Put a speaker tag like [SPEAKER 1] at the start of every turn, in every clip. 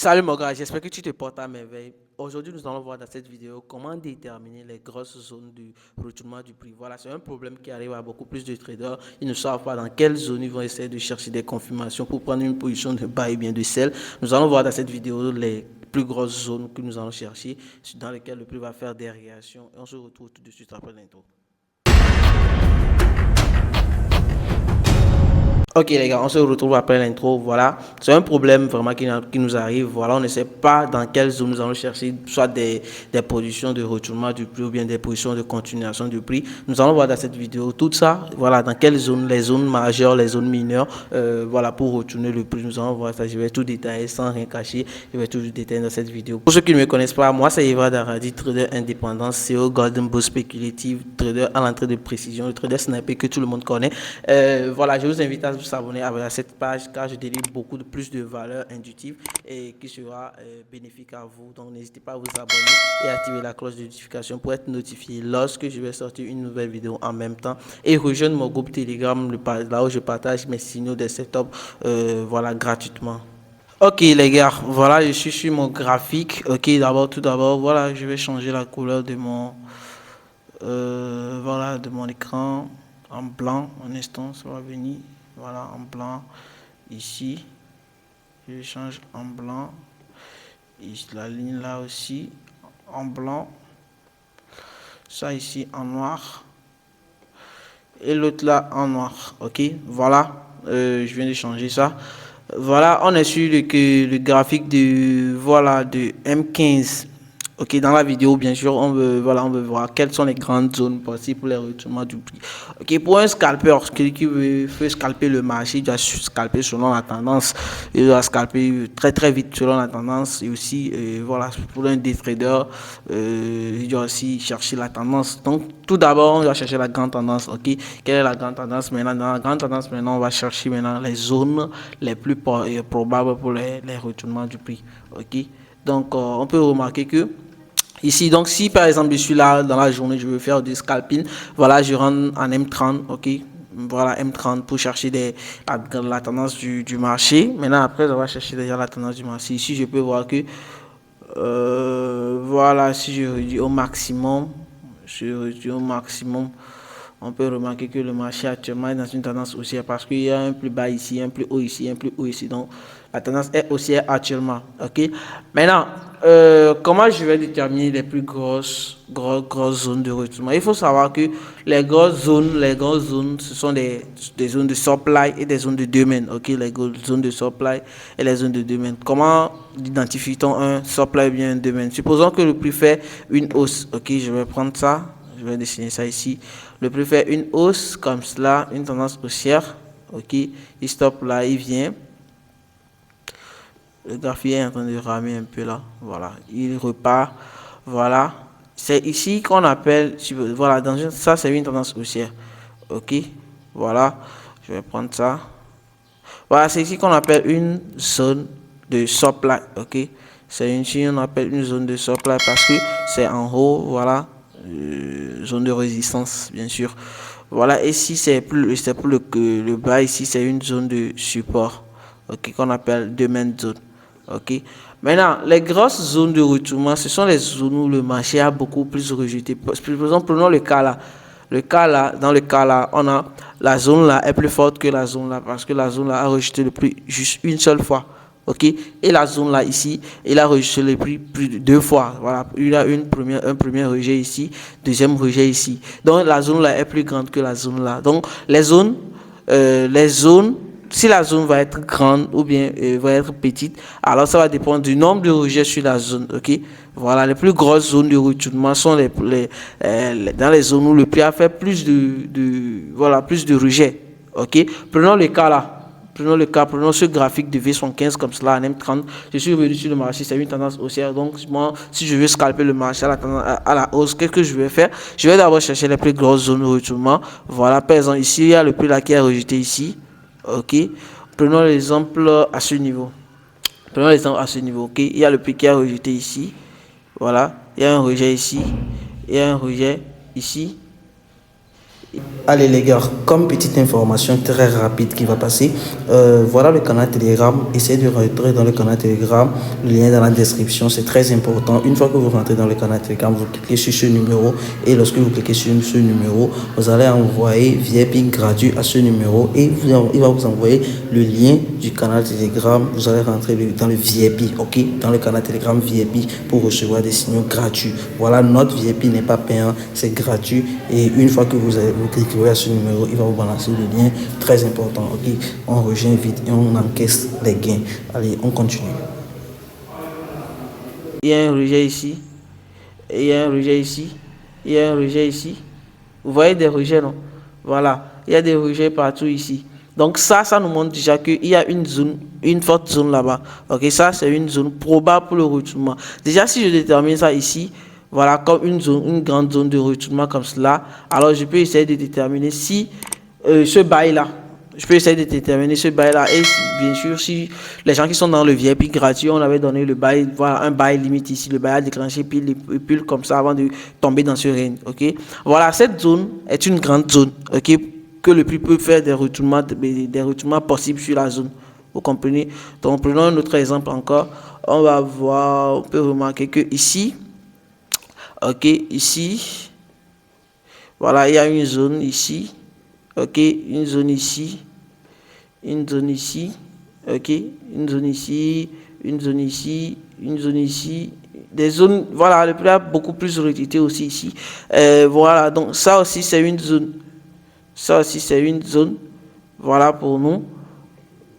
[SPEAKER 1] Salut mon gars, j'espère que tu te portes à merveille. Aujourd'hui, nous allons voir dans cette vidéo comment déterminer les grosses zones de retournement du prix. Voilà, c'est un problème qui arrive à beaucoup plus de traders. Ils ne savent pas dans quelle zone ils vont essayer de chercher des confirmations pour prendre une position de buy ou bien de sell. Nous allons voir dans cette vidéo les plus grosses zones que nous allons chercher, dans lesquelles le prix va faire des réactions. Et on se retrouve tout de suite après l'intro. Ok les gars, on se retrouve après l'intro, voilà. C'est un problème vraiment qui nous arrive, voilà. On ne sait pas dans quelle zone nous allons chercher, soit des positions de retournement du prix ou bien des positions de continuation du prix. Nous allons voir dans cette vidéo tout ça, voilà, dans quelle zone, les zones majeures, les zones mineures, voilà, pour retourner le prix. Nous allons voir ça, je vais tout détailler sans rien cacher, je vais tout détailler dans cette vidéo. Pour ceux qui ne me connaissent pas, moi c'est Eva Daradi, trader indépendant, CEO Golden Boss Speculative, trader à l'entrée de précision, le trader sniper que tout le monde connaît. Voilà, je vous invite à vous abonner à cette page car je délivre beaucoup de plus de valeurs inductives et qui sera bénéfique à vous. Donc n'hésitez pas à vous abonner et activer la cloche de notification pour être notifié lorsque je vais sortir une nouvelle vidéo en même temps et rejoindre mon groupe Telegram là où je partage mes signaux de setup voilà gratuitement. Ok les gars, voilà, je suis sur mon graphique. Ok, tout d'abord, voilà, je vais changer la couleur de mon voilà, de mon écran en blanc. Un instant, ça va venir. Voilà, en blanc ici. Je change en blanc. Ici, la ligne là aussi en blanc. Ça ici en noir. Et l'autre là en noir. Ok, voilà. Je viens de changer ça. Voilà, on est sur le graphique de voilà de M15. Ok, dans la vidéo, bien sûr, on veut voir quelles sont les grandes zones possibles pour les retournements du prix. Ok, pour un scalpeur qui veut scalper le marché, il doit scalper selon la tendance. Il doit scalper très très vite selon la tendance. Et aussi, voilà, pour un day trader, il doit aussi chercher la tendance. Donc, tout d'abord, on doit chercher la grande tendance. Ok, quelle est la grande tendance maintenant? Dans la grande tendance, maintenant, on va chercher maintenant les zones les plus probables pour les retournements du prix. Ok, donc, on peut remarquer que ici, donc si par exemple je suis là dans la journée, je veux faire du scalping, voilà, je rentre en M30, ok, voilà M30 pour chercher la tendance du marché. Maintenant, après avoir cherché déjà la tendance du marché, ici je peux voir que, voilà, si je réduis au maximum, on peut remarquer que le marché actuellement est dans une tendance haussière parce qu'il y a un plus bas ici, un plus haut ici, un plus haut ici. Donc, la tendance est haussière actuellement. Ok. Maintenant, comment je vais déterminer les plus grosses zones de retournement? Il faut savoir que les grosses zones, ce sont des zones de supply et des zones de demande. Ok, les zones de supply et les zones de demande. Comment identifie-t-on un supply ou bien un demande? Supposons que le prix fait une hausse. Ok, je vais prendre ça. Je vais dessiner ça ici. Le prix fait une hausse comme cela, une tendance haussière. Ok, il stop là, il vient. Le graphique est en train de ramer un peu là. Voilà, il repart. Voilà, c'est ici qu'on appelle. Voilà, ça c'est une tendance haussière. Ok, voilà, je vais prendre ça. Voilà, c'est ici qu'on appelle une zone de supply. Ok, c'est ici on appelle une zone de supply parce que c'est en haut. Voilà. Zone de résistance bien sûr, voilà. Et si c'est pour le bas, ici c'est une zone de support, ok, qu'on appelle demand zone. Ok, maintenant les grosses zones de retournement, ce sont les zones où le marché a beaucoup plus rejeté. Par exemple, prenons le cas là, dans le cas là, on a la zone là est plus forte que la zone là parce que la zone là a rejeté le prix juste une seule fois. Ok, et la zone là ici, il a rejeté le prix plus de 2 fois. Voilà, il a un premier rejet ici, deuxième rejet ici. Donc la zone là est plus grande que la zone là. Donc les zones, si la zone va être grande ou bien va être petite, alors ça va dépendre du nombre de rejets sur la zone. Ok, voilà, les plus grosses zones de retournement sont dans les zones où le prix a fait plus plus de rejets. Ok, prenons le cas là. Prenons ce graphique de V115 comme cela, en M30. Je suis revenu sur le marché, c'est une tendance haussière. Donc, moi, si je veux scalper le marché à la hausse, qu'est-ce que je vais faire? Je vais d'abord chercher les plus grosses zones de retournement. Voilà, par exemple, ici, il y a le prix là qui est rejeté ici. Ok. Prenons l'exemple à ce niveau. Ok. Il y a le prix qui est rejeté ici. Voilà. Il y a un rejet ici. Il y a un rejet ici.
[SPEAKER 2] Allez les gars, comme petite information très rapide qui va passer, voilà le canal Telegram. Essayez de rentrer dans le canal Telegram, le lien est dans la description, c'est très important. Une fois que vous rentrez dans le canal Telegram, vous cliquez sur ce numéro et lorsque vous cliquez sur ce numéro, vous allez envoyer VIP gratuit à ce numéro et il va vous envoyer le lien du canal Telegram. Vous allez rentrer dans le VIP, ok, dans le canal Telegram VIP pour recevoir des signaux gratuits. Voilà, notre VIP n'est pas payant, c'est gratuit et une fois que vous cliquez à ce numéro, il va vous balancer le lien très important. Ok, on rejoint vite et on encaisse les gains. Allez, on continue.
[SPEAKER 1] Il y a un rejet ici, et il y a un rejet ici, il y a un rejet ici. Vous voyez des rejets, non? Voilà, il y a des rejets partout ici. Donc ça nous montre déjà qu'il y a une zone, une forte zone là-bas. Ok, ça c'est une zone probable pour le retournement. Déjà si je détermine ça ici, voilà, comme une zone, une grande zone de retournement comme cela, alors je peux essayer de déterminer si ce bail-là, je peux essayer de déterminer ce bail-là. Et bien sûr, si les gens qui sont dans le VIP gratuit, on avait donné le bail, voilà, un bail limite ici, le bail a déclenché pile comme ça avant de tomber dans ce règne. Ok, voilà, cette zone est une grande zone. Ok, que le prix peut faire des retournements possibles sur la zone. Vous comprenez? Donc, prenons un autre exemple encore. On va voir, on peut remarquer que ici, ok, ici, voilà, il y a une zone ici, ok, une zone ici, une zone ici, ok, une zone ici, une zone ici, une zone ici, des zones, voilà, le prix a beaucoup plus retraité aussi ici. Voilà, donc ça aussi c'est une zone, ça aussi c'est une zone, voilà pour nous,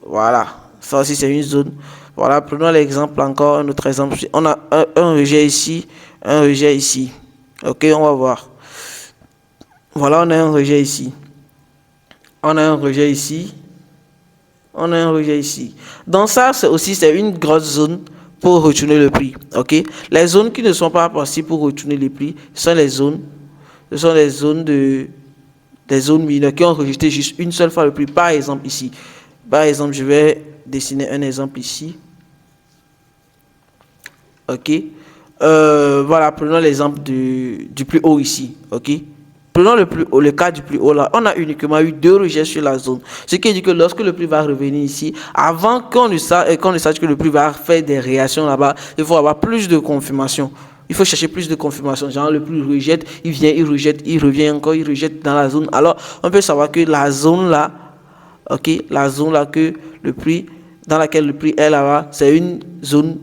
[SPEAKER 1] voilà, ça aussi c'est une zone. Voilà, prenons l'exemple encore, un autre exemple. On a un rejet ici, un rejet ici. Ok, on va voir. Voilà, on a un rejet ici. On a un rejet ici. On a un rejet ici. Donc ça, c'est une grosse zone pour retourner le prix. Ok, les zones qui ne sont pas possibles pour retourner le prix sont les zones, des zones mineures qui ont rejeté juste une seule fois le prix. Par exemple ici. Par exemple, je vais dessiner un exemple ici. Ok, voilà, prenons l'exemple du plus haut ici. Ok, prenons le cas du plus haut là. On a uniquement eu 2 rejets sur la zone, ce qui dit que lorsque le prix va revenir ici, avant qu'on ne sache que le prix va faire des réactions là-bas, il faut avoir plus de confirmation. Il faut chercher plus de confirmation. Genre le prix rejette, il vient, il rejette, il revient encore, il rejette dans la zone. Alors on peut savoir que la zone là, ok, la zone là que le prix, dans laquelle le prix est là-bas, c'est une zone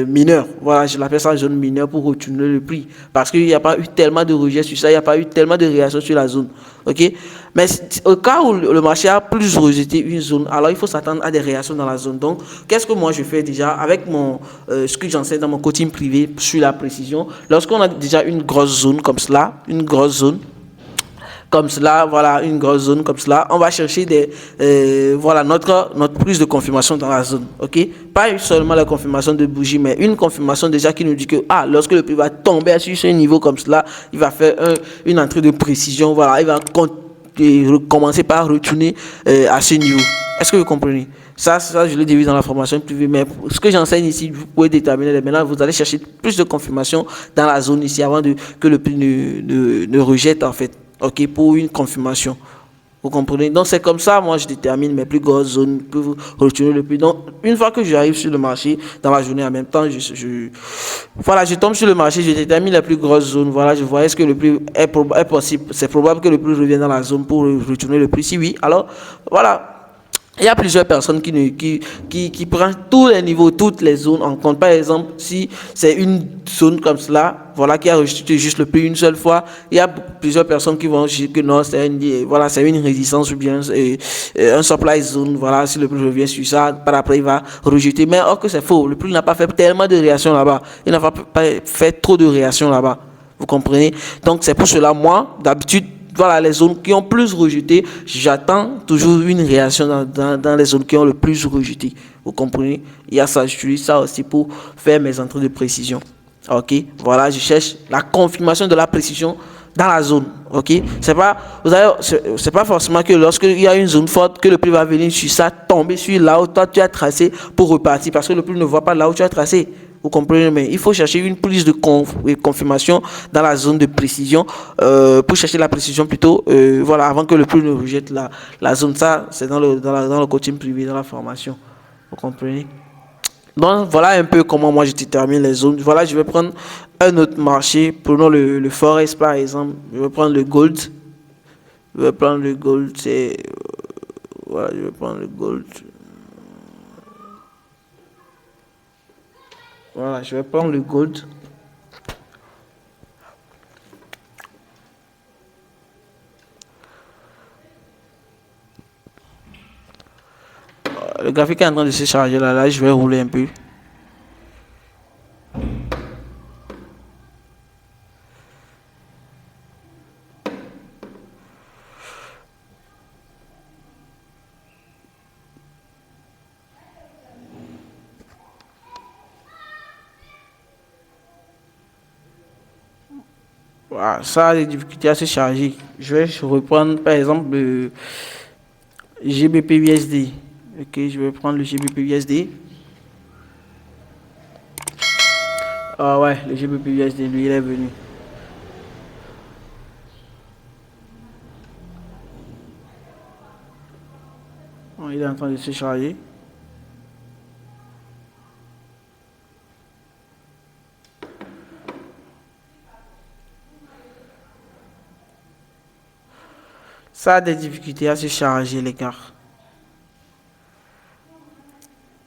[SPEAKER 1] mineure. Voilà, je l'appelle ça zone mineure pour retourner le prix. Parce qu'il n'y a pas eu tellement de rejets sur ça, il n'y a pas eu tellement de réactions sur la zone. Ok? Mais au cas où le marché a plus rejeté une zone, alors il faut s'attendre à des réactions dans la zone. Donc, qu'est-ce que moi je fais déjà avec ce que j'enseigne dans mon coaching privé sur la précision? Lorsqu'on a déjà une grosse zone comme cela, une grosse zone, comme cela, voilà, une grosse zone comme cela, on va chercher voilà, notre prise de confirmation dans la zone, ok? Pas seulement la confirmation de bougie, mais une confirmation déjà qui nous dit que, lorsque le prix va tomber sur ce niveau comme cela, il va faire une entrée de précision, voilà, il va commencer par retourner à ce niveau. Est-ce que vous comprenez? Ça, je l'ai dit dans la formation privée, mais ce que j'enseigne ici, vous pouvez déterminer. Maintenant, vous allez chercher plus de confirmation dans la zone ici avant que le prix ne rejette, en fait. Ok, pour une confirmation. Vous comprenez? Donc, c'est comme ça, moi, je détermine mes plus grosses zones pour retourner le prix. Donc, une fois que j'arrive sur le marché, dans la journée en même temps, voilà, je tombe sur le marché, je détermine les plus grosses zones. Voilà, je vois est-ce que le prix est possible. C'est probable que le prix revienne dans la zone pour retourner le prix. Si oui, alors, voilà. Il y a plusieurs personnes qui prennent tous les niveaux, toutes les zones en compte. Par exemple, si c'est une zone comme cela, voilà, qui a rejeté juste le prix une seule fois, il y a plusieurs personnes qui vont dire que non, c'est une résistance ou bien un supply zone. Voilà, si le prix revient sur ça, par après, il va rejeter. Mais or que c'est faux, le prix n'a pas fait tellement de réactions là-bas. Il n'a pas fait trop de réactions là-bas. Vous comprenez? Donc, c'est pour cela, moi, d'habitude, voilà, les zones qui ont plus rejeté, j'attends toujours une réaction dans les zones qui ont le plus rejeté. Vous comprenez? Il y a ça, j'utilise ça aussi pour faire mes entrées de précision. Ok, voilà, je cherche la confirmation de la précision dans la zone. Ok, c'est pas forcément que lorsqu'il y a une zone forte que le prix va venir sur ça, tomber sur là où toi tu as tracé pour repartir, parce que le prix ne voit pas là où tu as tracé. Vous comprenez, mais il faut chercher une plus de confirmation dans la zone de précision, pour chercher la précision plutôt, voilà, avant que le plume ne rejette la zone. Ça, c'est dans le coaching privé, dans la formation. Vous comprenez? Donc, voilà un peu comment moi je détermine les zones. Voilà, je vais prendre un autre marché. Prenons le Forex par exemple. Je vais prendre le Gold. Je vais prendre le Gold. Voilà, je vais prendre le Gold. Voilà, je vais prendre le Gold. Le graphique est en train de se charger là, je vais rouler un peu. Voilà, ça a des difficultés à se charger. Je vais reprendre par exemple le GBP USD. Ok, je vais prendre le GBP USD. Ah ouais, le GBP USD, lui, il est venu. Bon, il est en train de se charger. Ça a des difficultés à se charger, les gars.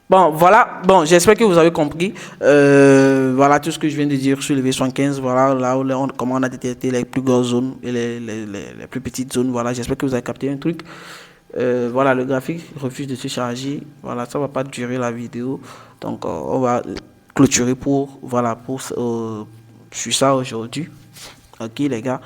[SPEAKER 1] Bon, voilà. Bon, j'espère que vous avez compris. Voilà tout ce que je viens de dire sur le V75. Voilà, là où comment on a détecté les plus grosses zones et les plus petites zones. Voilà, j'espère que vous avez capté un truc. Voilà, le graphique refuse de se charger. Voilà, ça va pas durer la vidéo. Donc, on va clôturer voilà, sur ça aujourd'hui. Ok, les gars.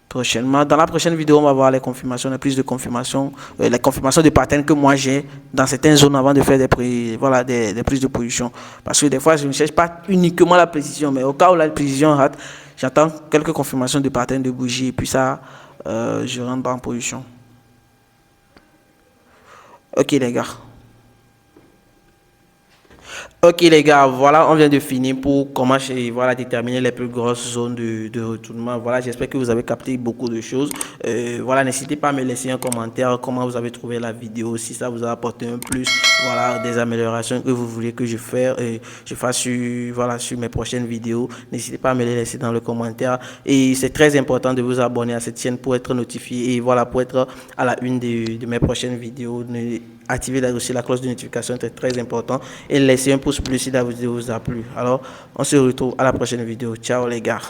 [SPEAKER 1] Prochainement. Dans la prochaine vidéo, on va voir les confirmations, les plus de confirmations, les confirmations de patterns que moi j'ai dans certaines zones avant de faire des prises de position. Parce que des fois, je ne cherche pas uniquement la précision, mais au cas où la précision rate, j'attends quelques confirmations de patterns de bougie et puis ça, je rentre en position. Ok les gars. Ok les gars, voilà, on vient de finir pour comment voilà, déterminer les plus grosses zones de retournement. Voilà, j'espère que vous avez capté beaucoup de choses. Voilà, n'hésitez pas à me laisser un commentaire comment vous avez trouvé la vidéo, si ça vous a apporté un plus, voilà, des améliorations que vous voulez que je fasse sur mes prochaines vidéos. N'hésitez pas à me les laisser dans le commentaire. Et c'est très important de vous abonner à cette chaîne pour être notifié et voilà, pour être à la une de mes prochaines vidéos. Activez aussi la cloche de notification, c'est très important. Et laissez un pouce bleu si la vidéo vous a plu. Alors, on se retrouve à la prochaine vidéo. Ciao les gars.